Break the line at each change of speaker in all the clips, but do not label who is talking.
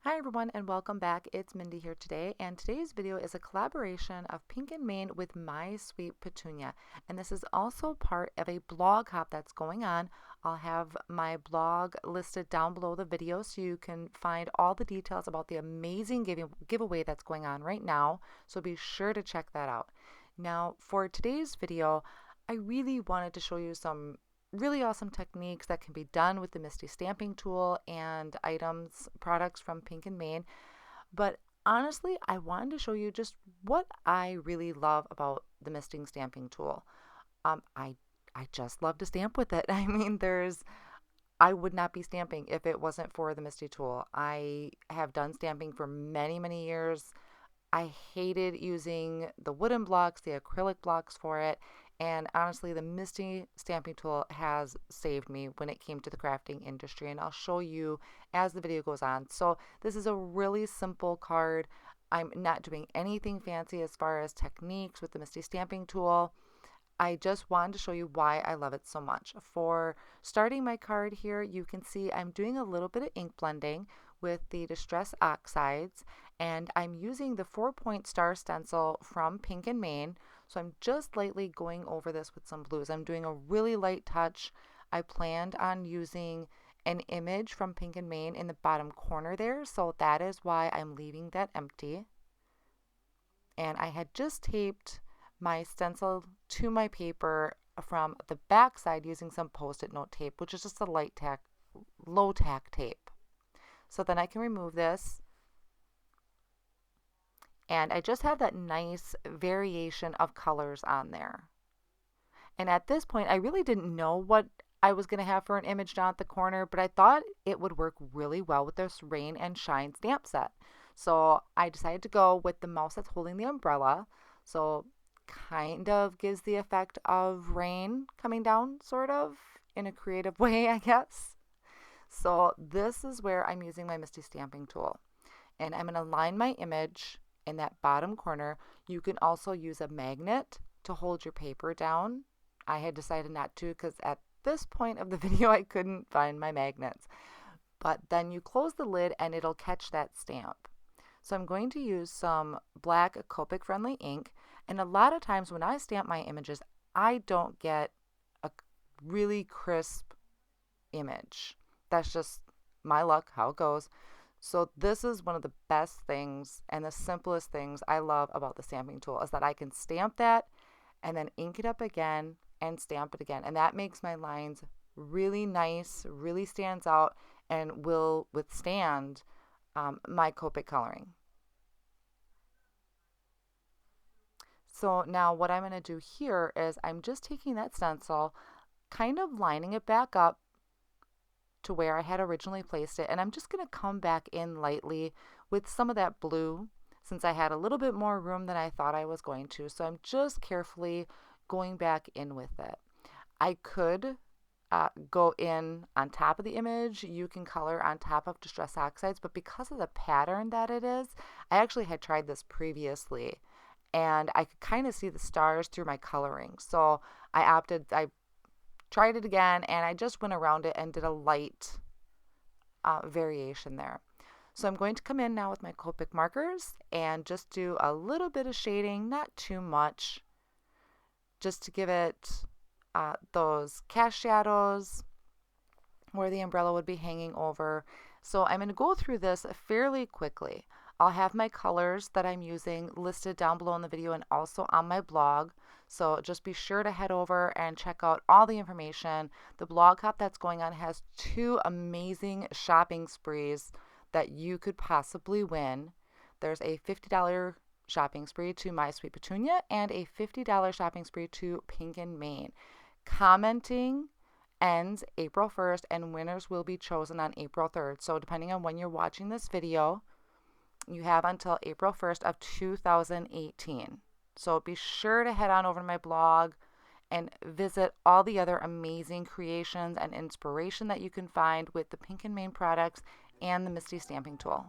Hi everyone and welcome back. It's Mindy here today, and today's video is a collaboration of Pink and Main with My Sweet Petunia, and this is also part of a blog hop that's going on. I'll have my blog listed down below the video so you can find all the details about the amazing giveaway that's going on right now, so be sure to check that out. Now for today's video, I really wanted to show you some really awesome techniques that can be done with the Misti Stamping tool and products from Pink and Main. But honestly, I wanted to show you just what I really love about the Misti Stamping tool. I just love to stamp with it. I would not be stamping if it wasn't for the Misti tool. I have done stamping for many years. I hated using the wooden blocks, the acrylic blocks for it, and honestly the Misti stamping tool has saved me when it came to the crafting industry, and I'll show you as the video goes on. So this is a really simple card. I'm not doing anything fancy as far as techniques with the Misti stamping tool. I just wanted to show you why I love it so much. For starting my card here, you can see I'm doing a little bit of ink blending with the Distress Oxides, and I'm using the 4-point star stencil from Pink and Main. So I'm just lightly going over this with some blues. I'm doing a really light touch. I planned on using an image from Pink and Main in the bottom corner there, so that is why I'm leaving that empty. And I had just taped my stencil to my paper from the back side using some post-it note tape, which is just a low tack tape. So then I can remove this, and I just have that nice variation of colors on there. And at this point, I really didn't know what I was going to have for an image down at the corner, but I thought it would work really well with this Rain and Shine stamp set. So I decided to go with the mouse that's holding the umbrella. So kind of gives the effect of rain coming down, sort of, in a creative way, I guess. So this is where I'm using my Misti Stamping tool. And I'm going to line my image in that bottom corner. You can also use a magnet to hold your paper down. I had decided not to because at this point of the video I couldn't find my magnets. But then you close the lid and it'll catch that stamp. So I'm going to use some black Copic friendly ink, and a lot of times when I stamp my images, I don't get a really crisp image. That's just my luck, how it goes. So this is one of the best things and the simplest things I love about the stamping tool, is that I can stamp that and then ink it up again and stamp it again. And that makes my lines really nice, really stands out, and will withstand my Copic coloring. So now what I'm going to do here is I'm just taking that stencil, kind of lining it back up to where I had originally placed it, and I'm just going to come back in lightly with some of that blue, since I had a little bit more room than I thought I was going to. So I'm just carefully going back in with it. I could go in on top of the image. You can color on top of Distress Oxides, but because of the pattern that it is, I actually had tried this previously, and I could kind of see the stars through my coloring. So I tried it again, and I just went around it and did a light variation there. So I'm going to come in now with my Copic markers and just do a little bit of shading, not too much, just to give it those cast shadows where the umbrella would be hanging over. So I'm going to go through this fairly quickly. I'll have my colors that I'm using listed down below in the video and also on my blog. So just be sure to head over and check out all the information. The blog hop that's going on has 2 amazing shopping sprees that you could possibly win. There's a $50 shopping spree to My Sweet Petunia and a $50 shopping spree to Pink and Main. Commenting ends April 1st, and winners will be chosen on April 3rd. So depending on when you're watching this video, you have until April 1st of 2018. So be sure to head on over to my blog and visit all the other amazing creations and inspiration that you can find with the Pink and Main products and the Misti Stamping tool.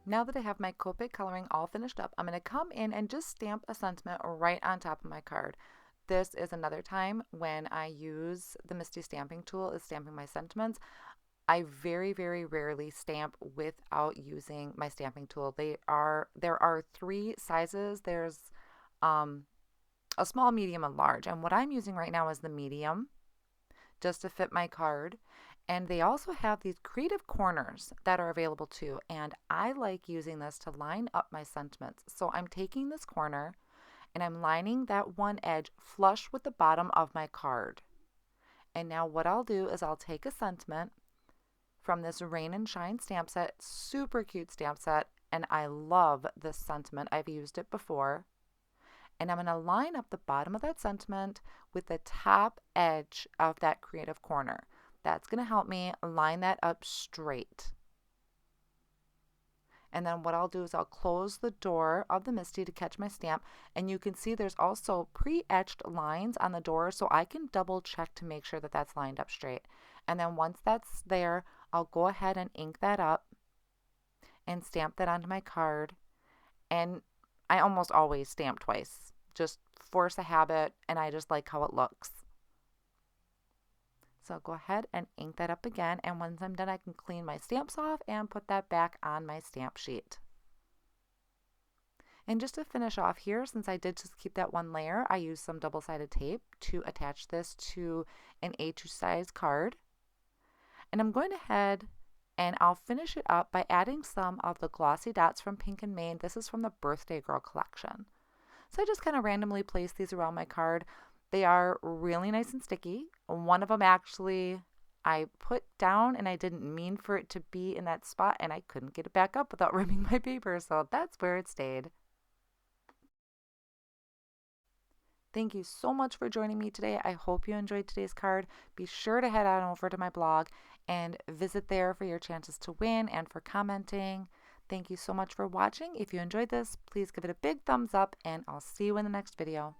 Now that I have my Copic coloring all finished up, I'm going to come in and just stamp a sentiment right on top of my card. This is another time when I use the Misti Stamping tool is stamping my sentiments. I very, very rarely stamp without using my stamping tool. There are three sizes. There's a small, medium, and large. And what I'm using right now is the medium, just to fit my card. And they also have these creative corners that are available too. And I like using this to line up my sentiments. So I'm taking this corner and I'm lining that one edge flush with the bottom of my card. And now what I'll do is I'll take a sentiment from this Rain and Shine stamp set, super cute stamp set, and I love this sentiment. I've used it before. And I'm going to line up the bottom of that sentiment with the top edge of that creative corner. That's going to help me line that up straight. And then what I'll do is I'll close the door of the Misti to catch my stamp. And you can see there's also pre-etched lines on the door, so I can double check to make sure that that's lined up straight. And then once that's there, I'll go ahead and ink that up and stamp that onto my card. And I almost always stamp twice. Just force a habit, and I just like how it looks. So I'll go ahead and ink that up again, and once I'm done I can clean my stamps off and put that back on my stamp sheet. And just to finish off here, since I did just keep that one layer, I used some double-sided tape to attach this to an A2 size card. And I'm going ahead and I'll finish it up by adding some of the glossy dots from Pink and Main. This is from the Birthday Girl collection. So I just kind of randomly place these around my card. They are really nice and sticky. One of them actually I put down and I didn't mean for it to be in that spot, and I couldn't get it back up without ripping my paper, so that's where it stayed. Thank you so much for joining me today. I hope you enjoyed today's card. Be sure to head on over to my blog and visit there for your chances to win and for commenting. Thank you so much for watching. If you enjoyed this, please give it a big thumbs up, and I'll see you in the next video.